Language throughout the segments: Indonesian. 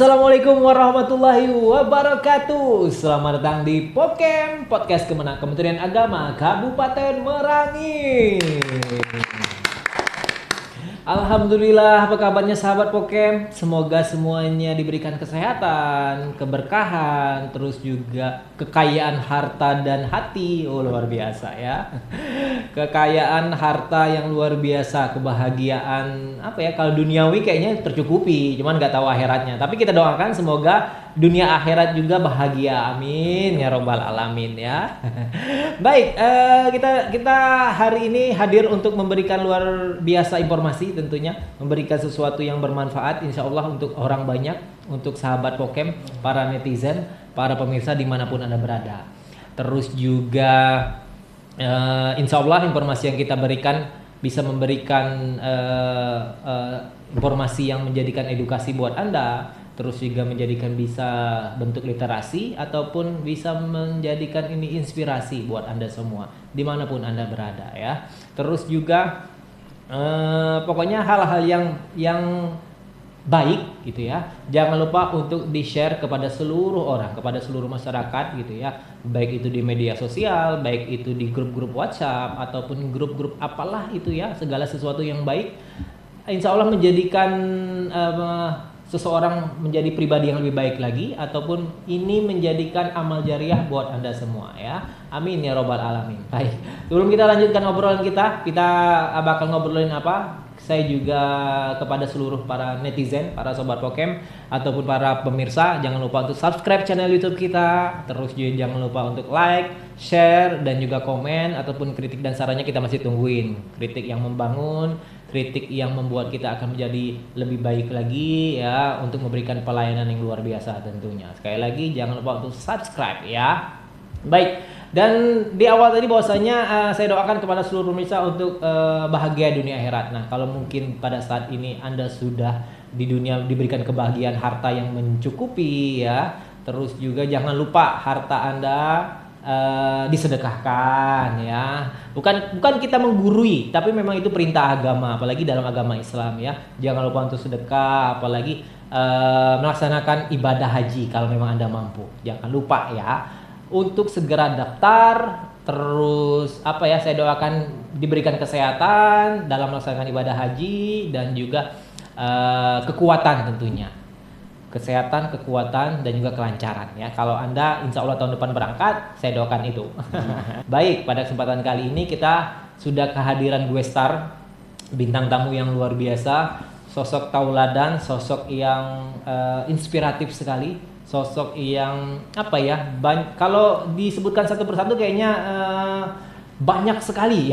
Assalamualaikum warahmatullahi wabarakatuh. Selamat datang di Pocam, podcast Kementerian Agama Kabupaten Merangin. Alhamdulillah, apa kabarnya sahabat Pocam? Semoga semuanya diberikan kesehatan, keberkahan, terus juga kekayaan harta dan hati. Oh, luar biasa ya. Kekayaan harta yang luar biasa, kebahagiaan kalau duniawi kayaknya tercukupi, cuman nggak tahu akhiratnya. Tapi kita doakan semoga dunia akhirat juga bahagia, amin ya robbal alamin ya. Baik, kita hari ini hadir untuk memberikan luar biasa informasi, tentunya memberikan sesuatu yang bermanfaat insya Allah untuk orang banyak, untuk sahabat Pocam, para netizen, para pemirsa dimanapun Anda berada. Terus juga insya Allah informasi yang kita berikan bisa memberikan informasi yang menjadikan edukasi buat Anda, terus juga menjadikan bisa bentuk literasi ataupun bisa menjadikan ini inspirasi buat Anda semua dimanapun Anda berada ya. Terus juga pokoknya hal-hal yang baik gitu ya, jangan lupa untuk di-share kepada seluruh orang, kepada seluruh masyarakat gitu ya, baik itu di media sosial, baik itu di grup-grup WhatsApp ataupun grup-grup apalah itu ya, segala sesuatu yang baik insya Allah menjadikan seseorang menjadi pribadi yang lebih baik lagi, ataupun ini menjadikan amal jariah buat Anda semua ya, amin ya robbal alamin. Baik, sebelum kita lanjutkan obrolan kita bakal ngobrolin apa, saya juga kepada seluruh para netizen, para sobat Pocam ataupun para pemirsa, jangan lupa untuk subscribe channel YouTube kita. Terus juga jangan lupa untuk like, share, dan juga komen ataupun kritik dan sarannya kita masih tungguin. Kritik yang membangun, kritik yang membuat kita akan menjadi lebih baik lagi ya, untuk memberikan pelayanan yang luar biasa tentunya. Sekali lagi jangan lupa untuk subscribe ya. Baik, dan di awal tadi bahwasanya saya doakan kepada seluruh pemirsa untuk bahagia dunia akhirat. Nah, kalau mungkin pada saat ini Anda sudah di dunia diberikan kebahagiaan harta yang mencukupi ya, terus juga jangan lupa harta Anda disedekahkan ya. Bukan kita menggurui, tapi memang itu perintah agama, apalagi dalam agama Islam ya. Jangan lupa untuk sedekah, apalagi melaksanakan ibadah haji kalau memang Anda mampu. Jangan lupa ya untuk segera daftar. Terus saya doakan diberikan kesehatan dalam melaksanakan ibadah haji, dan juga kekuatan tentunya, kesehatan, kekuatan, dan juga kelancaran ya. Kalau Anda insya Allah tahun depan berangkat, saya doakan itu. Baik, pada kesempatan kali ini kita sudah kehadiran gue star, bintang tamu yang luar biasa, sosok tauladan, sosok yang inspiratif sekali, sosok yang kalau disebutkan satu persatu kayaknya banyak sekali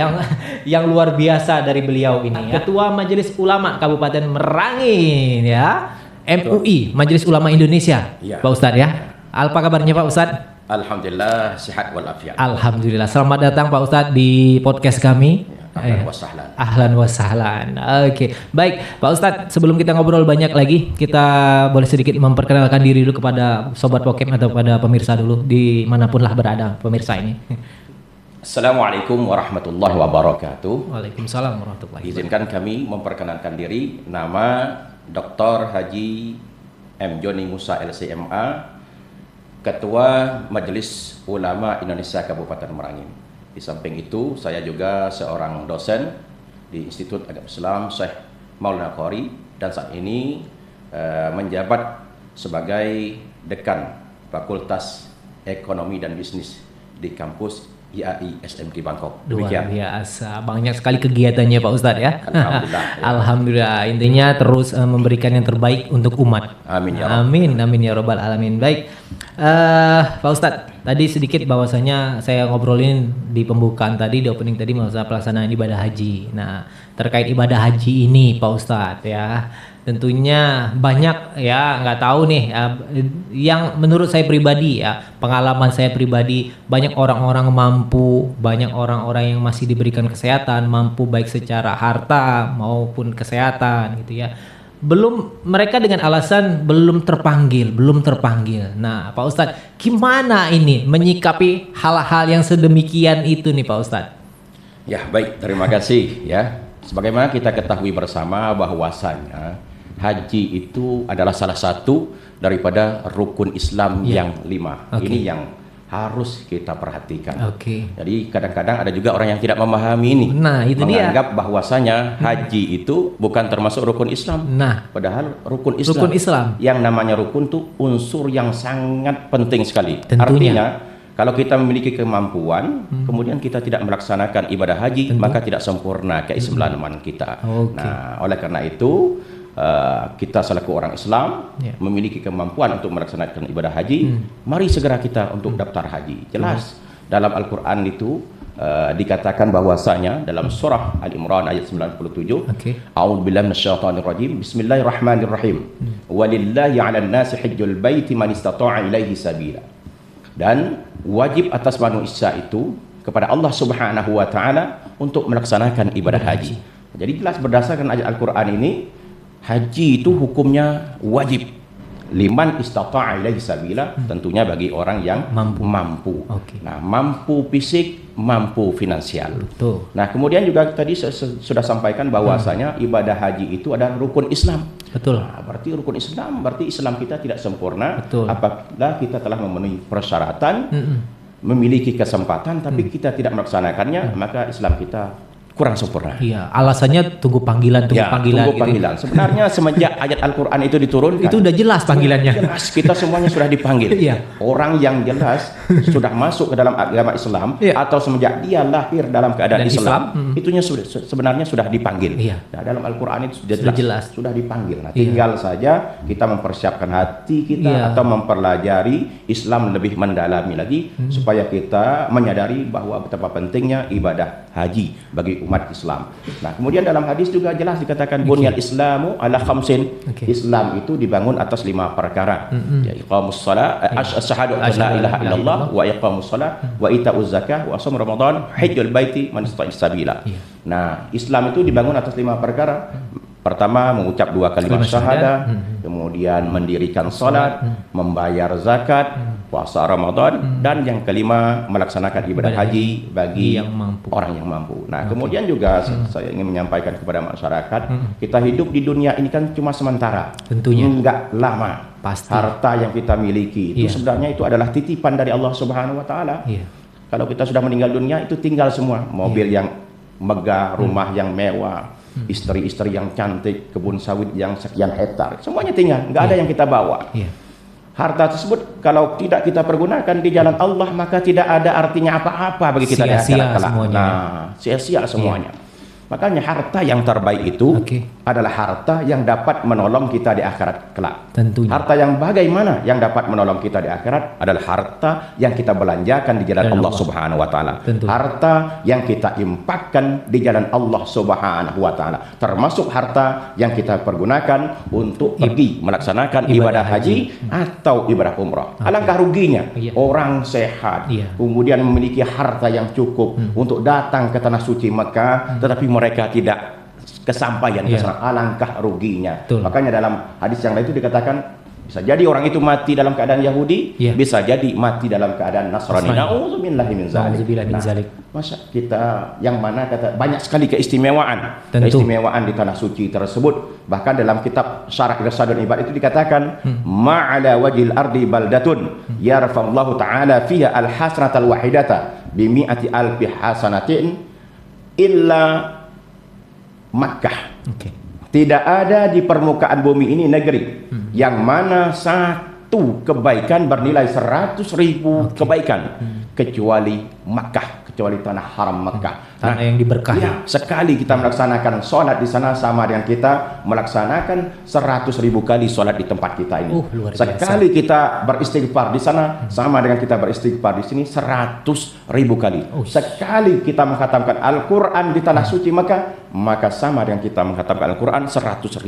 yang luar biasa dari beliau ini ya. Ketua Majelis Ulama Kabupaten Merangin ya, MUI, Majelis Ulama Indonesia ya. Pak Ustadz ya, apa kabarnya Pak Ustadz? Alhamdulillah sehat walafiat. Alhamdulillah, selamat datang Pak Ustadz di podcast kami. Ahlan wa sahlan. Ahlan wa sahlan. Oke, baik Pak Ustadz, sebelum kita ngobrol banyak lagi, kita boleh sedikit memperkenalkan diri dulu kepada sobat Pocam atau kepada pemirsa dulu dimanapun lah berada pemirsa ini. Assalamualaikum warahmatullahi wabarakatuh. Waalaikumsalam warahmatullahi wabarakatuh. Izinkan kami memperkenalkan diri, nama Dr. Haji M. Joni Musa LCMA, Ketua Majelis Ulama Indonesia Kabupaten Merangin. Di samping itu, saya juga seorang dosen di Institut Agama Islam Syekh Maulana Qori, dan saat ini menjabat sebagai Dekan Fakultas Ekonomi dan Bisnis di kampus IAI SMK Bangkok. Luar biasa, banyak sekali kegiatannya Pak Ustadz ya. Alhamdulillah. Alhamdulillah, intinya terus memberikan yang terbaik untuk umat. Amin ya. Amin, amin ya robbal alamin. Baik, Pak Ustadz, tadi sedikit bahwasanya saya ngobrolin di pembukaan tadi, di opening tadi, masalah pelaksanaan ibadah haji. Nah, terkait ibadah haji ini Pak Ustadz ya, tentunya banyak ya, nggak tahu nih yang menurut saya pribadi ya, pengalaman saya pribadi, banyak orang-orang mampu, banyak orang-orang yang masih diberikan kesehatan, mampu baik secara harta maupun kesehatan gitu ya, mereka dengan alasan belum terpanggil. Nah Pak Ustadz, gimana ini menyikapi hal-hal yang sedemikian itu nih Pak Ustadz? Ya baik, terima kasih ya. Sebagaimana kita ketahui bersama bahwasanya haji itu adalah salah satu daripada rukun Islam yang 5. Oke. Ini yang harus kita perhatikan. Oke. Jadi kadang-kadang ada juga orang yang tidak memahami ini. Nah, itu dia. menganggap bahwasanya haji itu bukan termasuk rukun Islam. Nah, Padahal rukun Islam. rukun Islam. Yang namanya rukun itu unsur yang sangat penting sekali. Tentunya. Artinya kalau kita memiliki kemampuan, kemudian kita tidak melaksanakan ibadah haji, maka tidak sempurna keislaman kita. Oke. Nah, oleh karena itu kita selaku orang Islam Ya. memiliki kemampuan untuk melaksanakan ibadah haji, mari segera kita untuk daftar haji. Jelas dalam Al-Quran itu dikatakan bahwasanya dalam surah Al-Imran ayat 97, Oke. A'udzubillahi minasyaitonir rajim. Bismillahirrahmanirrahim. Walillahi 'alan nasi hajjul baiti man istata'a ilaihi sabila. Dan wajib atas manusia itu kepada Allah Subhanahu wa taala untuk melaksanakan ibadah haji. Jadi jelas berdasarkan ayat Al-Qur'an ini, haji itu hukumnya wajib. Liman istata'a ilaihi sabila, tentunya bagi orang yang mampu. Oke. Nah, mampu fisik, mampu finansial. Betul. Nah, kemudian juga tadi sudah sampaikan bahwasanya ibadah haji itu adalah rukun Islam. Betul. Nah, berarti rukun Islam, berarti Islam kita tidak sempurna Betul. apabila kita telah memenuhi persyaratan, memiliki kesempatan, tapi kita tidak melaksanakannya, maka Islam kita kurang sempurna. Iya, alasannya tunggu panggilan, tunggu panggilan. Tunggu gitu. panggilan. Sebenarnya semenjak ayat Al-Quran itu diturunkan, Itu udah jelas panggilannya. jelas kita semuanya sudah dipanggil. Iya. Orang yang jelas sudah masuk ke dalam agama Islam, Iya. atau semenjak dia lahir dalam keadaan Dan Islam, Islam, itunya sebenarnya sudah dipanggil. Iya. Nah, dalam Al-Quran itu sudah Sudah jelas, jelas. sudah dipanggil. Nah, Iya. tinggal saja kita mempersiapkan hati kita, Iya. atau mempelajari Islam lebih mendalami lagi, supaya kita menyadari bahwa betapa pentingnya ibadah haji bagi umat Islam. Nah, kemudian dalam hadis juga jelas dikatakan bunyal Islamu ala khamsin. Oke. Islam itu dibangun atas 5 perkara. Ya, iqamus shalah, asyhadu an la ilaha illallah, wa iqamus shalah, wa itauz zakah, wa shaum ramadan, hajjul baiti man istata'a sabila. Iya. Nah, Islam itu dibangun atas 5 perkara. Pertama, mengucap 2 kalimat Kalimat syahadat. syahadah, kemudian mendirikan salat, membayar zakat, puasa Ramadan, dan yang kelima melaksanakan ibadah haji bagi yang mampu. orang yang mampu. Nah, kemudian juga saya ingin menyampaikan kepada masyarakat, kita hidup di dunia ini kan cuma sementara. Tentunya. Enggak lama. Pasti. Harta yang kita miliki itu Iya. sebenarnya itu adalah titipan dari Allah Subhanahu wa taala. Iya. Kalau kita sudah meninggal dunia itu tinggal semua. Mobil yang megah, rumah yang mewah, istri-istri yang cantik, kebun sawit yang sekian hektar, semuanya tinggal, nggak ada yang kita bawa. Iya. Harta tersebut kalau tidak kita pergunakan di jalan Allah, maka tidak ada artinya apa-apa bagi kita di Sia-sia akhirat kelak. semuanya. Nah, sia-sia semuanya. Makanya harta yang terbaik itu Oke. adalah harta yang dapat menolong kita di akhirat kelak. Tentunya. Harta yang bagaimana yang dapat menolong kita di akhirat adalah harta yang kita belanjakan di jalan Dan Allah Allah. Subhanahu wa taala. Tentu. Harta yang kita infakkan di jalan Allah Subhanahu wa taala. Termasuk harta yang kita pergunakan untuk pergi melaksanakan ibadah haji atau ibadah umrah. Alangkah ruginya Iya. orang sehat, Iya. kemudian memiliki harta yang cukup untuk datang ke tanah suci Mekah, tetapi mereka tidak kesampaian ke Iya. sana. Alangkah ruginya. Betul. Makanya dalam hadis yang lain itu dikatakan bisa jadi orang itu mati dalam keadaan Yahudi, Iya. bisa jadi mati dalam keadaan Nasrani. Nasrani. Nauzubillahi min zalik. Nauzubillah min Nah, zalik. masa kita yang mana kata banyak sekali keistimewaan, Tentu. keistimewaan di tanah suci tersebut. Bahkan dalam kitab Syarah Irsyadul Ibad itu dikatakan ma'ala wajil ardi baldatun yarfa'ullahu ta'ala fiha al-hasratal wahidata bi mi'ati alfi hasanatin illa Makkah. Oke. Tidak ada di permukaan bumi ini negeri yang mana satu kebaikan bernilai 100.000 kebaikan kecuali Makkah, kecuali tanah haram Makkah. Tanah yang diberkahi. Ya, sekali kita melaksanakan sholat di sana sama dengan kita melaksanakan 100.000 kali sholat di tempat kita ini. Luar biasa. Sekali kita beristighfar di sana sama dengan kita beristighfar di sini 100.000 kali. Sekali kita menghatamkan Al-Quran di tanah suci maka sama dengan kita menghatamkan Al-Quran 100.000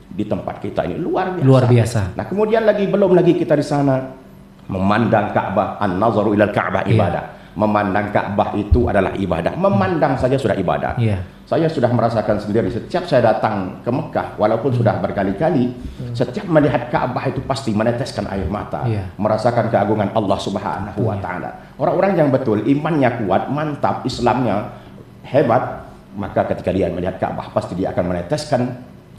di tempat kita ini. Luar biasa. Luar biasa. Nah, kemudian belum lagi kita di sana memandang Ka'bah, an-nazaru ilal Ka'bah ibadah. Memandang Ka'bah itu adalah ibadah. Memandang saja sudah ibadah. Iya. Saya sudah merasakan sendiri setiap saya datang ke Mekah, walaupun sudah berkali-kali, setiap melihat Ka'bah itu pasti meneteskan air mata, Iya. merasakan keagungan Allah Subhanahu wa taala. Orang-orang yang betul imannya kuat, mantap, Islamnya hebat, maka ketika dia melihat Ka'bah pasti dia akan meneteskan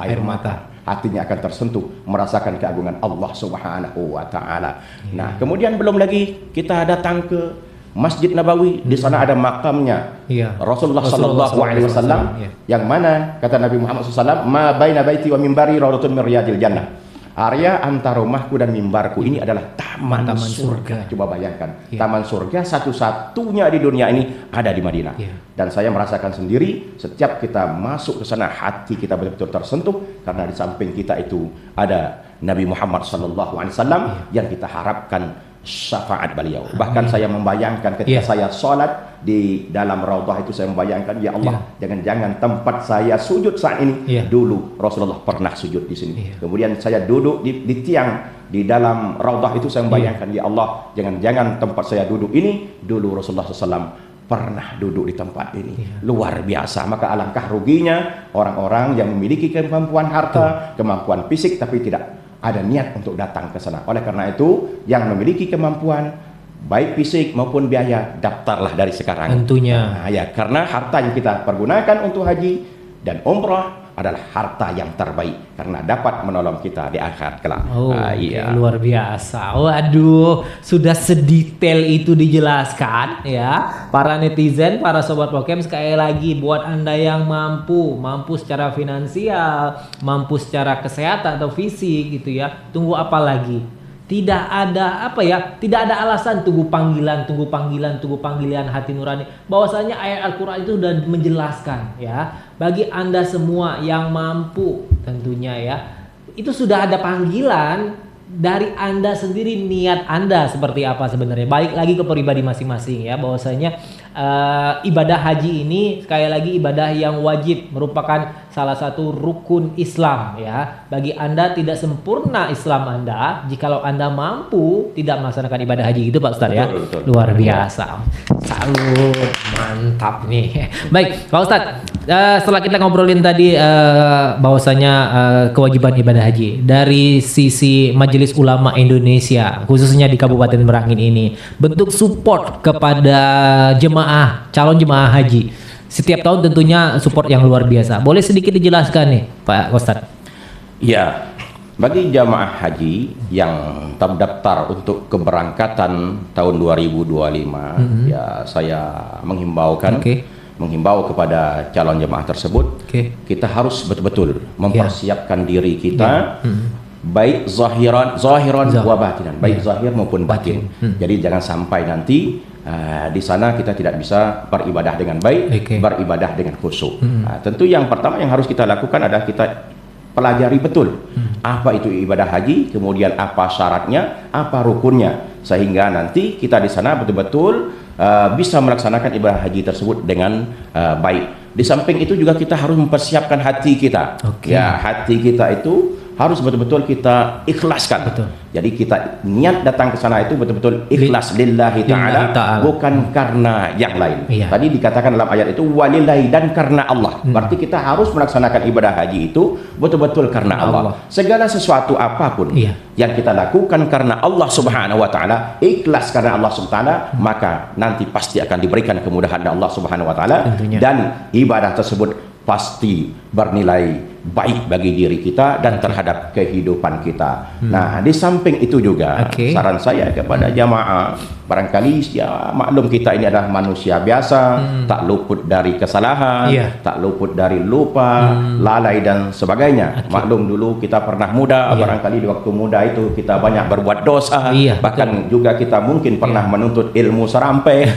air mata. hatinya akan tersentuh merasakan keagungan Allah Subhanahu wa taala. Nah, kemudian belum lagi kita datang ke Masjid Nabawi, di sana ada makamnya Rasulullah sallallahu alaihi wasallam, yang mana kata Nabi Muhammad SAW, "Ma baina baiti wa mimbari raudhatun min riyadil jannah." Area antara rumahku dan mimbarku ini adalah taman surga. Coba bayangkan, taman surga satu-satunya di dunia ini ada di Madinah. Dan saya merasakan sendiri, setiap kita masuk ke sana hati kita betul-betul tersentuh, karena di samping kita itu ada Nabi Muhammad SAW yang kita harapkan syafaat beliau. Bahkan saya membayangkan ketika saya sholat di dalam raudhah itu, saya membayangkan, ya Allah, jangan-jangan tempat saya sujud saat ini dulu Rasulullah pernah sujud di sini. Kemudian saya duduk di tiang di dalam raudhah itu, saya membayangkan, ya Allah, jangan-jangan tempat saya duduk ini dulu Rasulullah SAW pernah duduk di tempat ini. Luar biasa. Maka alangkah ruginya orang-orang yang memiliki kemampuan harta, kemampuan fisik, tapi tidak ada niat untuk datang ke sana. Oleh karena itu, yang memiliki kemampuan baik fisik maupun biaya, daftarlah dari sekarang. Tentunya. Nah, ya, karena harta yang kita pergunakan untuk haji dan umrah adalah harta yang terbaik, karena dapat menolong kita di akhirat kelak. Luar biasa. Waduh, sudah sedetail itu dijelaskan ya. Para netizen, para sobat Pokém, sekali lagi buat Anda yang mampu secara finansial, mampu secara kesehatan atau fisik gitu ya. Tunggu apa lagi? Tidak ada alasan tunggu panggilan hati nurani. Bahwasanya ayat Al-Qur'an itu sudah menjelaskan ya, bagi Anda semua yang mampu tentunya ya, itu sudah ada panggilan dari Anda sendiri, niat Anda seperti apa sebenarnya. Balik lagi ke pribadi masing-masing ya, bahwasanya ibadah haji ini sekali lagi ibadah yang wajib, merupakan salah satu rukun Islam ya. Bagi Anda tidak sempurna Islam Anda jikalau Anda mampu tidak melaksanakan ibadah haji itu, Pak Ustadz ya. Betul. Luar biasa. Salut, mantap nih. Baik, Pak Ustadz, setelah kita ngobrolin tadi bahwasanya kewajiban ibadah haji dari sisi Majelis Ulama Indonesia, khususnya di Kabupaten Merangin ini, bentuk support kepada calon jemaah haji setiap tahun tentunya support yang luar biasa. Boleh sedikit dijelaskan nih, Pak Ustadz? Ya, bagi jamaah haji yang terdaftar untuk keberangkatan tahun 2025, ya saya menghimbau kepada calon jemaah tersebut, kita harus betul-betul mempersiapkan diri kita, baik zahiran wa batinan, baik zahir maupun batin. Jadi jangan sampai nanti di sana kita tidak bisa beribadah dengan baik, beribadah dengan khusyuk. Tentu yang pertama yang harus kita lakukan adalah kita pelajari betul apa itu ibadah haji, kemudian apa syaratnya, apa rukunnya, sehingga nanti kita di sana betul-betul bisa melaksanakan ibadah haji tersebut dengan baik. Di samping itu juga kita harus mempersiapkan hati kita. Ya, hati kita itu harus betul-betul kita ikhlaskan. Jadi kita niat datang ke sana itu betul-betul ikhlas lillahi ta'ala, bukan karena yang lain. Tadi dikatakan dalam ayat itu walillahi, dan karena Allah. Berarti kita harus melaksanakan ibadah haji itu betul-betul karena Allah. Segala sesuatu apapun yang kita lakukan karena Allah Subhanahu wa taala, ikhlas karena Allah Subhanahu wa taala, maka nanti pasti akan diberikan kemudahan dari Allah Subhanahu wa taala, dan ibadah tersebut pasti bernilai baik bagi diri kita dan terhadap kehidupan kita. Nah, di samping itu juga saran saya kepada jamaah, barangkali ya maklum kita ini adalah manusia biasa, tak luput dari kesalahan, tak luput dari lupa, lalai dan sebagainya. Maklum dulu kita pernah muda, barangkali di waktu muda itu kita banyak berbuat dosa, bahkan juga kita mungkin pernah menuntut ilmu serampai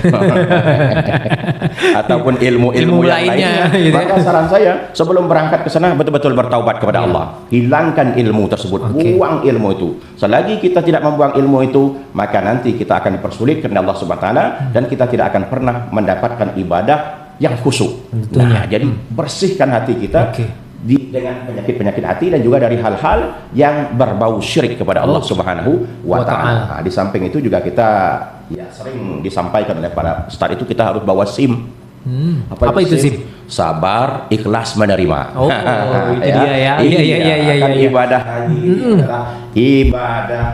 ataupun ilmu-ilmu yang lainnya. Maka saran saya sebelum berangkat ke sana betul-betul bertaubat kepada Allah, hilangkan ilmu tersebut, buang ilmu itu. Selagi kita tidak membuang ilmu itu, maka nanti kita akan dipersulit karena Allah Subhanahu wa taala, dan kita tidak akan pernah mendapatkan ibadah yang khusyuk. Nah, jadi bersihkan hati kita dengan penyakit-penyakit hati dan juga dari hal-hal yang berbau syirik kepada Allah Subhanahu wa taala. Nah, di samping itu juga kita sering disampaikan oleh para ustaz itu kita harus bawa SIM. Apa itu SIM? sabar, ikhlas menerima. Oh, itu dia ya. Iya. Kan ibadah haji adalah ibadah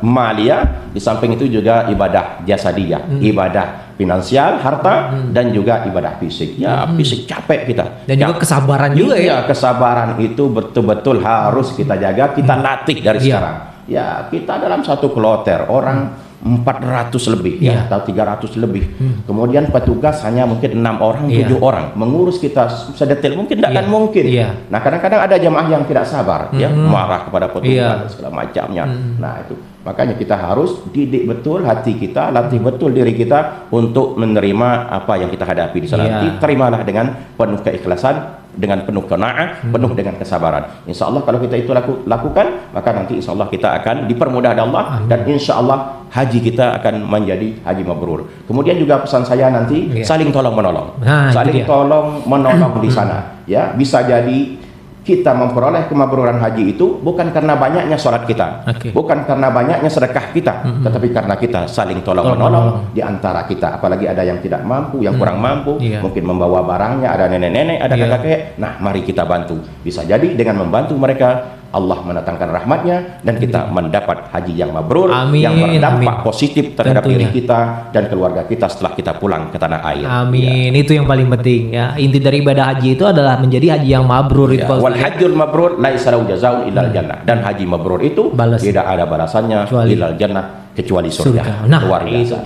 maliyah, di samping itu juga ibadah jasadiyah, ibadah finansial, harta, dan juga ibadah fisik. Ya, fisik capek kita. Dan juga kesabaran juga ya. Iya, kesabaran itu betul-betul harus kita jaga, kita latih dari sekarang. Ya, kita dalam satu kloter orang 400 lebih ya, atau 300 lebih. Kemudian petugas hanya mungkin 6 orang, 7 orang. Mengurus kita sedetail mungkin tidak akan mungkin. Nah, kadang-kadang ada jemaah yang tidak sabar, ya, marah kepada petugas segala macamnya. Nah, itu. Makanya kita harus didik betul hati kita, latih betul diri kita untuk menerima apa yang kita hadapi di sana. Terimalah dengan penuh keikhlasan, dengan penuh qanaah, penuh dengan kesabaran. Insya Allah kalau kita itu lakukan, maka nanti insya Allah kita akan dipermudah oleh Allah. Dan insya Allah haji kita akan menjadi haji mabrur. Kemudian juga pesan saya nanti saling tolong menolong, saling tolong menolong di sana. Ya, bisa jadi kita memperoleh kemabruran haji itu bukan karena banyaknya sholat kita, bukan karena banyaknya sedekah kita, tetapi karena kita saling tolong menolong di antara kita. Apalagi ada yang tidak mampu, yang kurang mampu, mungkin membawa barangnya, ada nenek-nenek, ada kakek-kakek. Nah, mari kita bantu. Bisa jadi dengan membantu mereka, Allah mendatangkan rahmatnya dan kita mendapat haji yang mabrur, yang berdampak positif terhadap diri kita dan keluarga kita setelah kita pulang ke tanah air. Amin. Itu yang paling penting ya. Inti dari ibadah haji itu adalah menjadi haji yang mabrur itu. Wal hajjul mabrur laisa lahu jazaa'un illal jannah. Dan haji mabrur itu tidak ada balasannya illal jannah kecuali surga. Nah, luar biasa.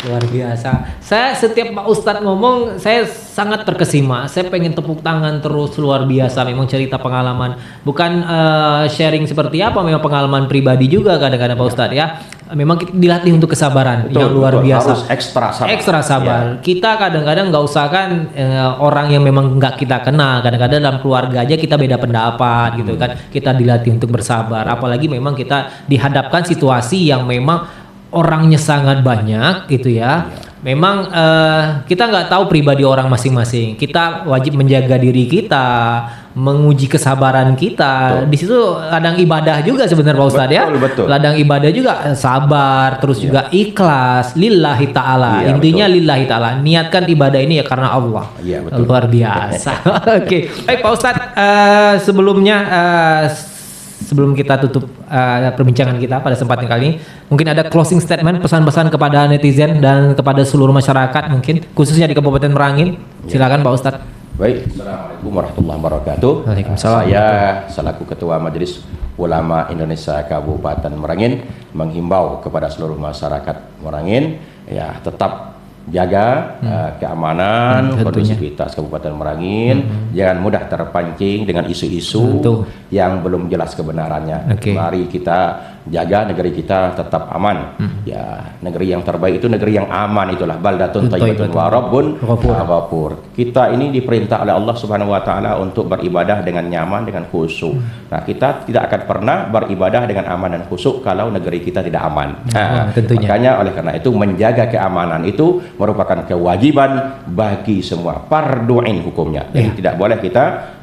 Luar biasa. Saya setiap Pak Ustadz ngomong, saya sangat terkesima. Saya pengen tepuk tangan terus, luar biasa. Memang cerita pengalaman, bukan sharing seperti apa, memang pengalaman pribadi juga kadang-kadang Pak Ustadz ya. Memang kita dilatih untuk kesabaran yang luar biasa. Harus ekstra sabar. Kita kadang-kadang nggak usah kan orang yang memang nggak kita kenal. Kadang-kadang dalam keluarga aja kita beda pendapat gitu kan. Kita dilatih untuk bersabar. Apalagi memang kita dihadapkan situasi yang memang orangnya sangat banyak gitu ya. Memang kita nggak tahu pribadi orang masing-masing. Kita wajib menjaga diri kita, menguji kesabaran kita. Di situ ladang ibadah juga sebenarnya Pak Ustadz ya. Ladang ibadah juga sabar, terus juga ikhlas, lillahi ta'ala. Intinya lillahi ta'ala. Niatkan ibadah ini ya karena Allah. Luar biasa. Oke. Baik Pak Ustadz, sebelum kita tutup perbincangan kita pada kesempatan kali ini, mungkin ada closing statement, pesan-pesan kepada netizen dan kepada seluruh masyarakat mungkin, khususnya di Kabupaten Merangin. Silakan Pak Ustadz. Baik, Assalamualaikum warahmatullahi wabarakatuh. Waalaikumsalam. Saya selaku Ketua Majelis Ulama Indonesia Kabupaten Merangin menghimbau kepada seluruh masyarakat Merangin ya tetap jaga keamanan, kondusivitas Kabupaten Merangin, jangan mudah terpancing dengan isu-isu yang belum jelas kebenarannya. Mari kita jaga negeri kita tetap aman. Ya, negeri yang terbaik itu negeri yang aman, itulah baldatun thayyibatun wa rabbun ghafur. Kita ini diperintah oleh Allah Subhanahu wa taala untuk beribadah dengan nyaman, dengan khusyuk. Nah, kita tidak akan pernah beribadah dengan aman dan khusyuk kalau negeri kita tidak aman. Makanya oleh karena itu menjaga keamanan itu merupakan kewajiban bagi semua, fardu ain hukumnya. Jadi tidak boleh kita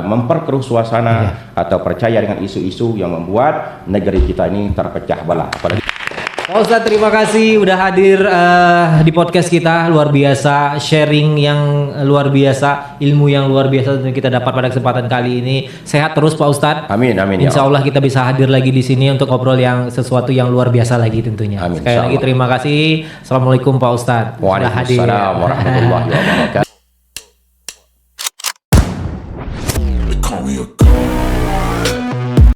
memperkeruh suasana atau percaya dengan isu-isu yang membuat negeri kita ini terpecah belah. Apalagi Pak Ustadz, terima kasih udah hadir di podcast kita. Luar biasa, sharing yang luar biasa, ilmu yang luar biasa yang kita dapat pada kesempatan kali ini. Sehat terus Pak Ustadz. Amin, amin. Insya Allah kita bisa hadir lagi di sini untuk ngobrol yang sesuatu yang luar biasa lagi tentunya. Amin, sekali lagi terima kasih. Assalamualaikum Pak Ustadz. Waalaikumsalam warahmatullahi wabarakatuh.